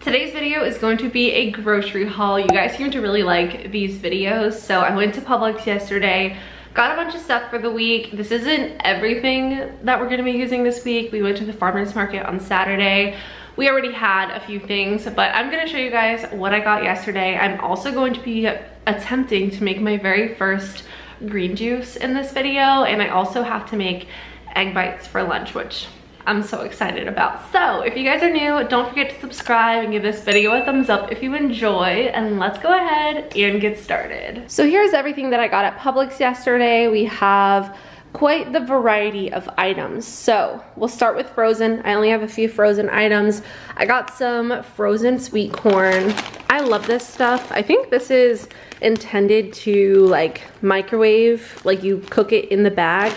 Today's video is going to be a grocery haul. You guys seem to really like these videos, so I went to Publix yesterday, got a bunch of stuff for the week. This isn't everything that we're gonna be using this week. We went to the farmer's market on Saturday. We already had a few things, but I'm gonna show you guys what I got yesterday. I'm also going to be attempting to make my very first green juice in this video, and I also have to make egg bites for lunch, which I'm so excited about. So if you guys are new, don't forget to subscribe and give this video a thumbs up if you enjoy, and let's go ahead and get started. So here's everything that I got at Publix yesterday. We have quite the variety of items. So we'll start with frozen. I only have a few frozen items. I got some frozen sweet corn. I love this stuff. I think this is intended to like microwave, like you cook it in the bag.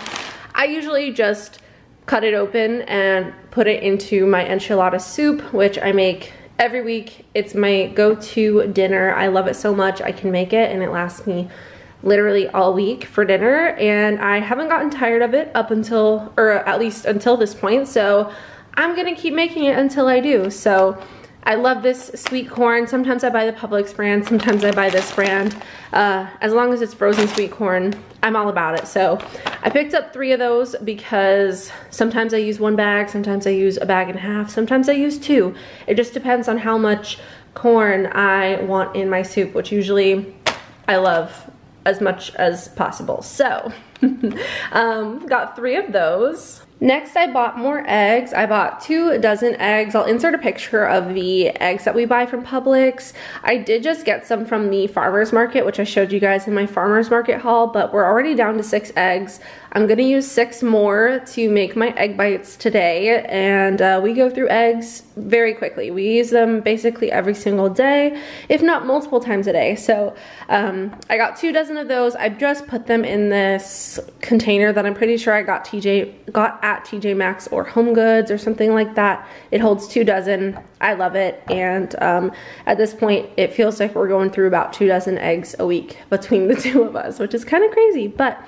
I usually just cut it open and put it into my enchilada soup, which I make every week. It's my go-to dinner. I love it so much. I can make it and it lasts me literally all week for dinner, and I haven't gotten tired of it up until, or at least until this point, so I'm gonna keep making it until I do. So I love this sweet corn. Sometimes I buy the Publix brand, sometimes I buy this brand. As long as it's frozen sweet corn, I'm all about it. So I picked up 3 of those because sometimes I use 1 bag, sometimes I use a bag and a half, sometimes I use 2. It just depends on how much corn I want in my soup, which usually I love as much as possible. So got 3 of those. Next, I bought more eggs. I bought 2 dozen eggs. I'll insert a picture of the eggs that we buy from Publix. I did just get some from the farmer's market, which I showed you guys in my farmer's market haul, but we're already down to 6 eggs. I'm gonna use 6 more to make my egg bites today, and we go through eggs very quickly. We use them basically every single day, if not multiple times a day. So I got 2 dozen of those. I just put them in this container that I'm pretty sure I got at TJ Maxx or Home Goods or something like that. It holds 2 dozen. I love it, and at this point it feels like we're going through about 2 dozen eggs a week between the 2 of us, which is kind of crazy, but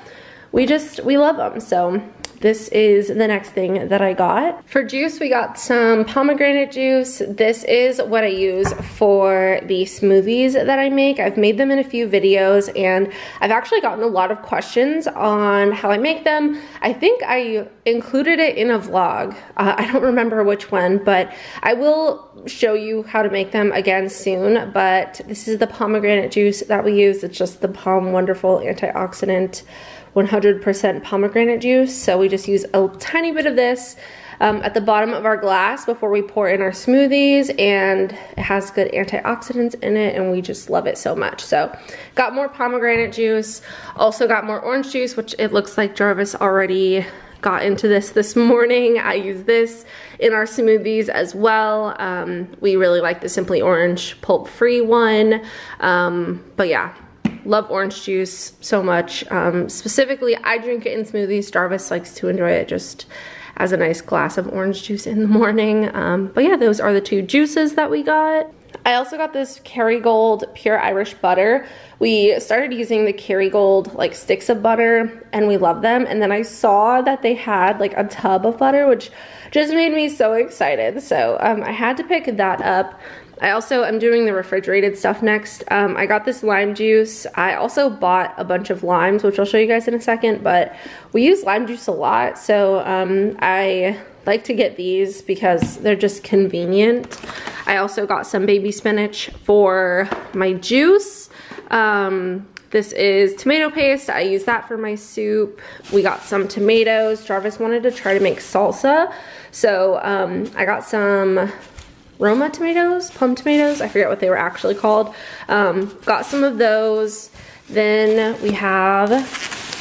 we love them. So this is the next thing that I got. For juice, we got some pomegranate juice. This is what I use for the smoothies that I make. I've made them in a few videos, and I've actually gotten a lot of questions on how I make them. I think I included it in a vlog. I don't remember which one, but I will show you how to make them again soon. But this is the pomegranate juice that we use. It's just the Palm Wonderful antioxidant 100% pomegranate juice. So we just use a tiny bit of this at the bottom of our glass before we pour in our smoothies, and it has good antioxidants in it, and we just love it so much. So got more pomegranate juice, also got more orange juice, which it looks like Jarvis already got into this morning. I use this in our smoothies as well. We really like the Simply Orange pulp-free one, but yeah, love orange juice so much. Specifically, I drink it in smoothies. Jarvis likes to enjoy it just as a nice glass of orange juice in the morning. But yeah, those are the 2 juices that we got. I also got this Kerrygold pure Irish butter. We started using the Kerrygold like sticks of butter, and we love them. And then I saw that they had like a tub of butter, which just made me so excited. So I had to pick that up. I also am doing the refrigerated stuff next. I got this lime juice. I also bought a bunch of limes, which I'll show you guys in a second, but we use lime juice a lot, so I like to get these because they're just convenient. I also got some baby spinach for my juice. This is tomato paste. I use that for my soup. We got some tomatoes. Jarvis wanted to try to make salsa, so I got some Roma tomatoes, plum tomatoes, I forget what they were actually called. Got some of those. Then we have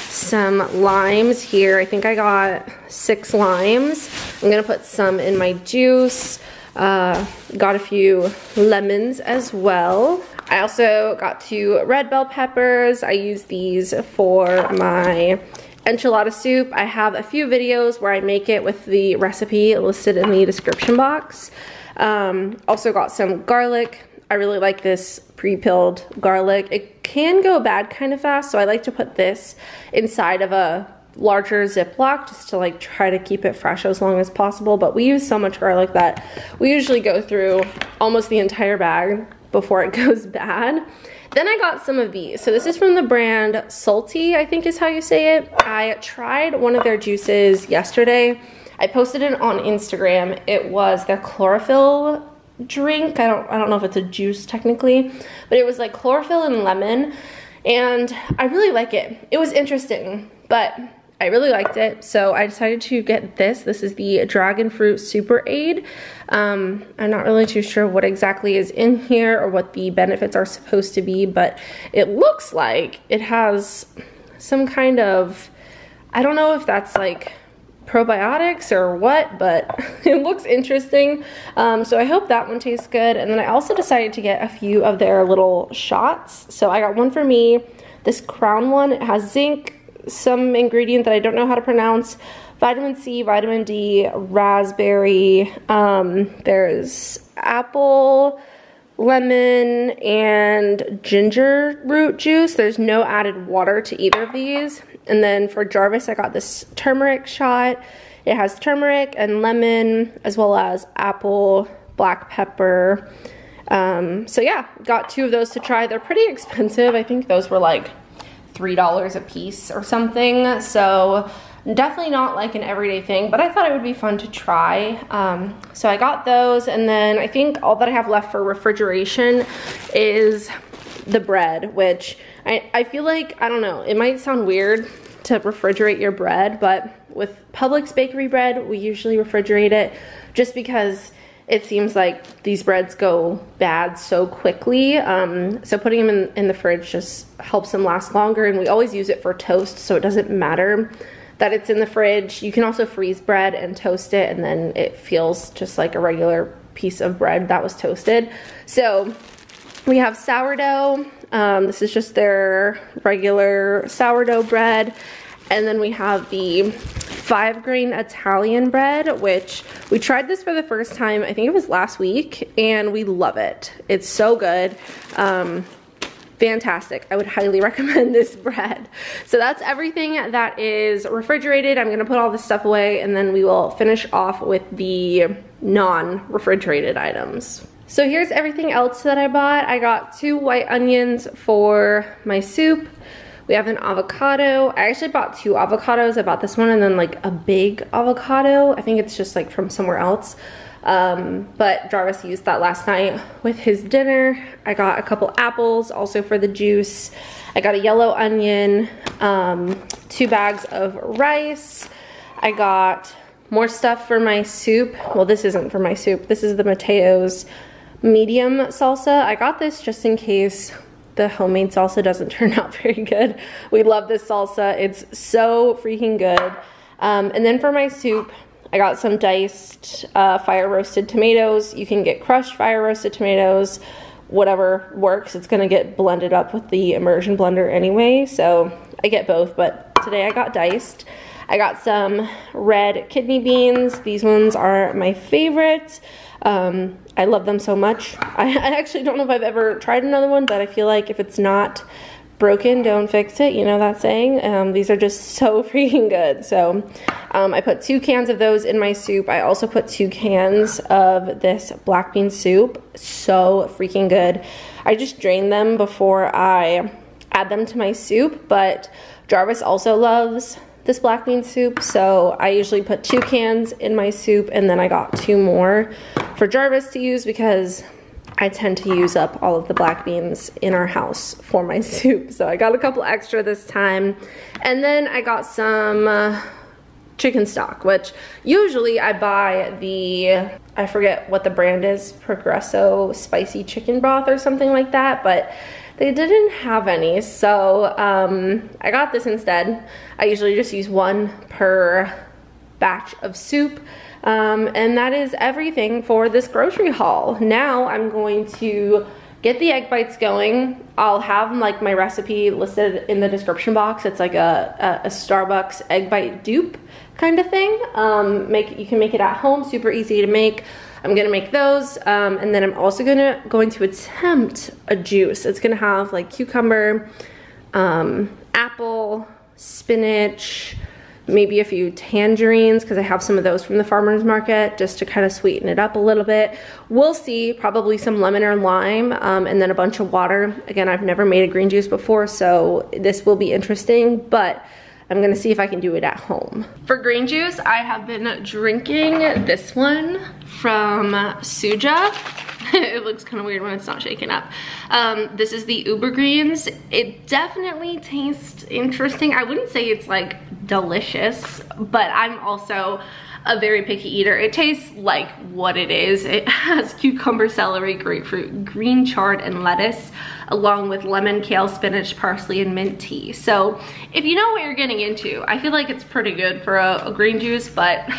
some limes here. I think I got 6 limes. I'm gonna put some in my juice. Got a few lemons as well. I also got 2 red bell peppers. I use these for my enchilada soup. I have a few videos where I make it with the recipe listed in the description box. Also got some garlic. I really like this pre-peeled garlic. It can go bad kind of fast, so I like to put this inside of a larger Ziploc just to like try to keep it fresh as long as possible. But we use so much garlic that we usually go through almost the entire bag before it goes bad. Then I got some of these. So this is from the brand Sautéed, I think is how you say it. I tried one of their juices yesterday. I posted it on Instagram. It was their chlorophyll drink. I don't know if it's a juice technically, but it was like chlorophyll and lemon, and I really like it. It was interesting, but I really liked it, so I decided to get this. This is the Dragon Fruit Super Aid. I'm not really too sure what exactly is in here or what the benefits are supposed to be, but it looks like it has some kind of, I don't know if that's like probiotics or what, but it looks interesting. So I hope that one tastes good. And then I also decided to get a few of their little shots. So I got one for me, this Crown one. It has zinc, some ingredient that I don't know how to pronounce, vitamin C, vitamin D, raspberry, there's apple, lemon, and ginger root juice. There's no added water to either of these. And then for Jarvis, I got this turmeric shot. It has turmeric and lemon, as well as apple, black pepper. So yeah, got 2 of those to try. They're pretty expensive. I think those were like $3 a piece or something. So definitely not like an everyday thing, but I thought it would be fun to try. So I got those, and then I think all that I have left for refrigeration is the bread, which I feel like, I don't know, it might sound weird to refrigerate your bread, but with Publix bakery bread, we usually refrigerate it just because it seems like these breads go bad so quickly. So putting them in the fridge just helps them last longer, and we always use it for toast, so it doesn't matter that it's in the fridge. You can also freeze bread and toast it, and then it feels just like a regular piece of bread that was toasted. So we have sourdough. This is just their regular sourdough bread. And then we have the 5-grain Italian bread, which we tried this for the first time, I think it was last week, and we love it. It's so good. Fantastic. I would highly recommend this bread. So that's everything that is refrigerated. I'm gonna put all this stuff away, and then we will finish off with the non-refrigerated items. So here's everything else that I bought. I got 2 white onions for my soup. We have an avocado. I actually bought 2 avocados. I bought this one and then like a big avocado. I think it's just like from somewhere else. But Jarvis used that last night with his dinner. I got a couple apples also for the juice. I got a yellow onion, 2 bags of rice. I got more stuff for my soup. Well, this isn't for my soup. This is the Mateo's medium salsa. I got this just in case the homemade salsa doesn't turn out very good. We love this salsa. It's so freaking good. And then for my soup, I got some diced fire roasted tomatoes. You can get crushed fire roasted tomatoes, whatever works. It's gonna get blended up with the immersion blender anyway, so I get both, but today I got diced. I got some red kidney beans. These ones are my favorite. I love them so much. I actually don't know if I've ever tried another one, but I feel like if it's not broken, don't fix it. You know that saying? These are just so freaking good. So I put 2 cans of those in my soup. I also put 2 cans of this black bean soup. So freaking good. I just drain them before I add them to my soup, but Jarvis also loves this black bean soup, so I usually put 2 cans in my soup, and then I got 2 more for Jarvis to use because I tend to use up all of the black beans in our house for my soup. So I got a couple extra this time. And then I got some chicken stock, which usually I buy the, I forget what the brand is, Progresso spicy chicken broth or something like that, but they didn't have any, so I got this instead. I usually just use 1 per batch of soup, and that is everything for this grocery haul. Now I'm going to get the egg bites going. I'll have like my recipe listed in the description box. It's like a Starbucks egg bite dupe kind of thing. You can make it at home, super easy to make. I'm gonna make those, and then I'm also going to attempt a juice. It's gonna have like cucumber, apple, spinach, maybe a few tangerines because I have some of those from the farmer's market just to kind of sweeten it up a little bit. We'll see, probably some lemon or lime, and then a bunch of water. Again, I've never made a green juice before, so this will be interesting, but I'm gonna see if I can do it at home. For green juice, I have been drinking this one from Suja. It looks kind of weird when it's not shaken up. This is the Uber Greens. It definitely tastes interesting. I wouldn't say it's like delicious, but I'm also a very picky eater. It tastes like what it is. It has cucumber, celery, grapefruit, green chard, and lettuce, along with lemon, kale, spinach, parsley, and mint tea. So if you know what you're getting into, I feel like it's pretty good for a green juice, but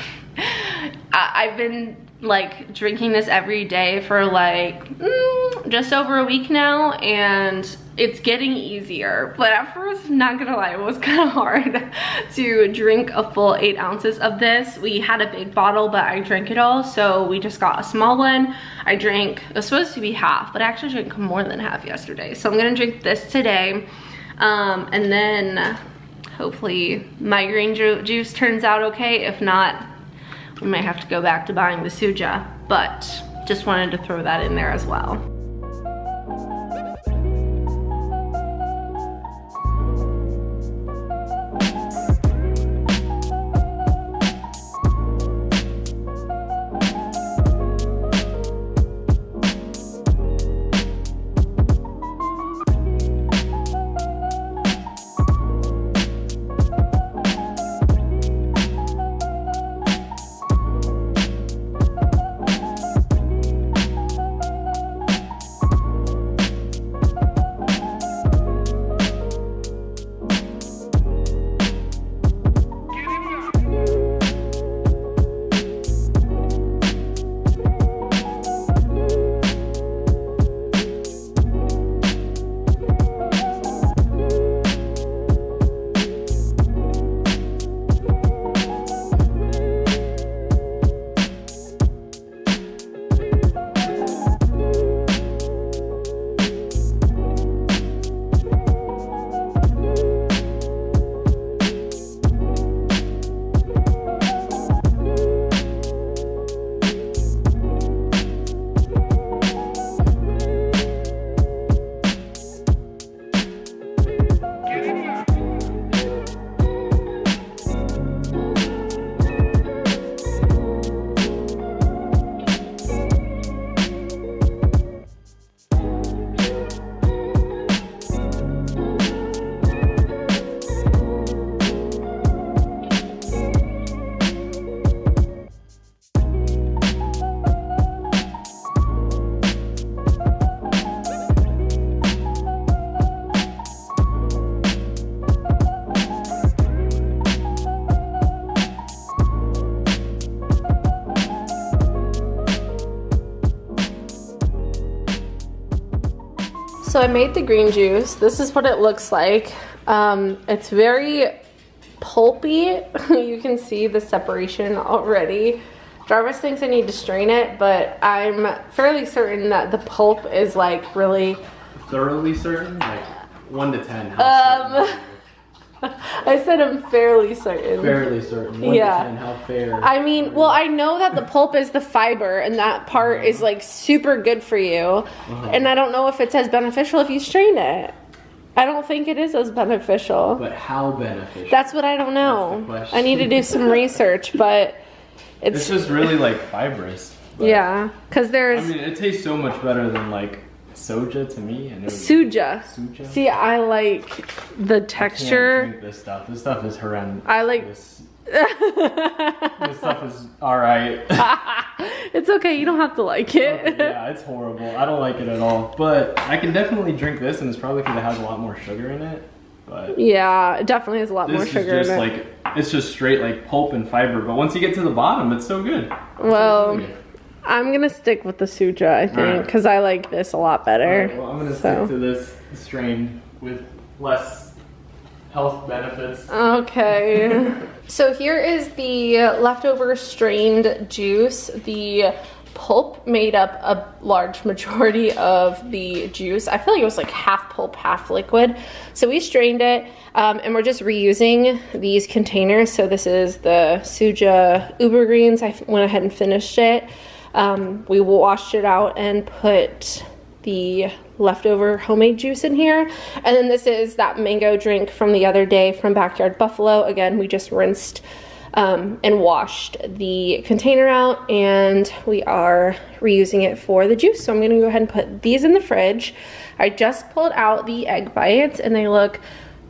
I've been like drinking this every day for like just over a week now, and it's getting easier. But at first, not gonna lie, it was kind of hard to drink a full 8 ounces of this. We had a big bottle, but I drank it all, so we just got a small one. I drank, it was supposed to be half, but I actually drank more than half yesterday. So I'm gonna drink this today, and then hopefully my green juice turns out okay. If not, we might have to go back to buying the Suja, but just wanted to throw that in there as well. So I made the green juice. This is what it looks like. It's very pulpy. You can see the separation already. Jarvis thinks I need to strain it, but I'm fairly certain that the pulp is like really... Thoroughly certain? Like 1 to 10, how certain? I said I'm fairly certain. Fairly certain. 1 to 10, how fair? I mean, well, I know that the pulp is the fiber, and that part is like super good for you. And I don't know if it's as beneficial if you strain it. I don't think it is as beneficial. But how beneficial? That's what I don't know. I need to do some research, but it's just really like fibrous. Yeah, because there's... I mean, it tastes so much better than like soja to me. Suja. See, I like the texture. I can't drink this stuff. This stuff is horrendous. I like... This stuff is alright. It's okay, you don't have to like it. Yeah, it's horrible. I don't like it at all. But I can definitely drink this, and it's probably because it has a lot more sugar in it. But yeah, it definitely has a lot more sugar in it. Like, it's just straight like pulp and fiber. But once you get to the bottom, it's so good. Well, I'm gonna stick with the Suja, I think, because I like this a lot better. Well, I'm gonna stick to this strain with less health benefits. Okay. So here is the leftover strained juice. The pulp made up a large majority of the juice. I feel like it was like half pulp, half liquid. So we strained it, and we're just reusing these containers. So this is the Suja Uber Greens. I went ahead and finished it. We washed it out and put the leftover homemade juice in here. And then this is that mango drink from the other day from Backyard Buffalo. Again, we just rinsed and washed the container out, and we are reusing it for the juice. So I'm gonna go ahead and put these in the fridge. I just pulled out the egg bites and they look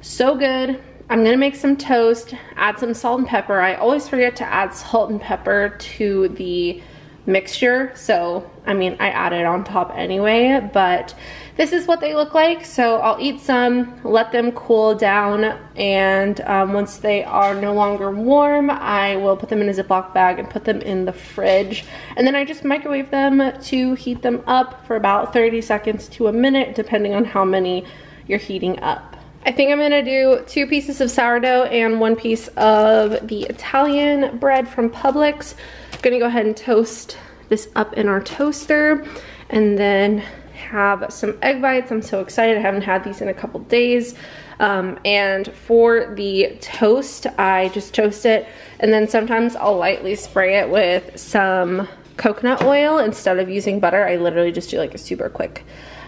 so good. I'm gonna make some toast, add some salt and pepper. I always forget to add salt and pepper to the mixture, so I mean, I add it on top anyway, but this is what they look like. So I'll eat some, let them cool down, and once they are no longer warm, I will put them in a Ziploc bag and put them in the fridge. And then I just microwave them to heat them up for about 30 seconds to a minute, depending on how many you're heating up. I think I'm gonna do 2 pieces of sourdough and 1 piece of the Italian bread from Publix. I'm gonna go ahead and toast this up in our toaster, and then have some egg bites. I'm so excited. I haven't had these in a couple days. And for the toast, I just toast it, and then sometimes I'll lightly spray it with some coconut oil instead of using butter. I literally just do like a super quick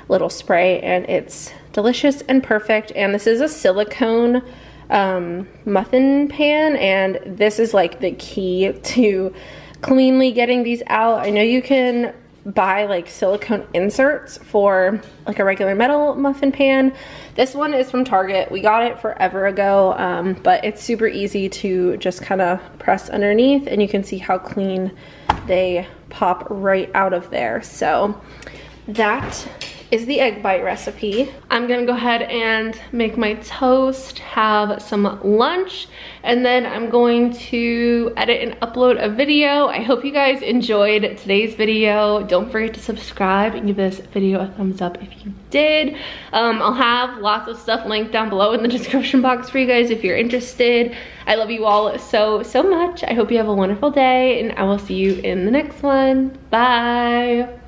little spray, and it's delicious and perfect. And this is a silicone muffin pan, and this is like the key to cleanly getting these out. I know you can buy like silicone inserts for like a regular metal muffin pan. This one is from Target. We got it forever ago, but it's super easy to just kind of press underneath, and you can see how clean they pop right out of there. So that is the egg bite recipe. I'm gonna go ahead and make my toast, have some lunch, and then I'm going to edit and upload a video. I hope you guys enjoyed today's video. Don't forget to subscribe and give this video a thumbs up if you did. I'll have lots of stuff linked down below in the description box for you guys if you're interested. I love you all so much. I hope you have a wonderful day, and I will see you in the next one. Bye.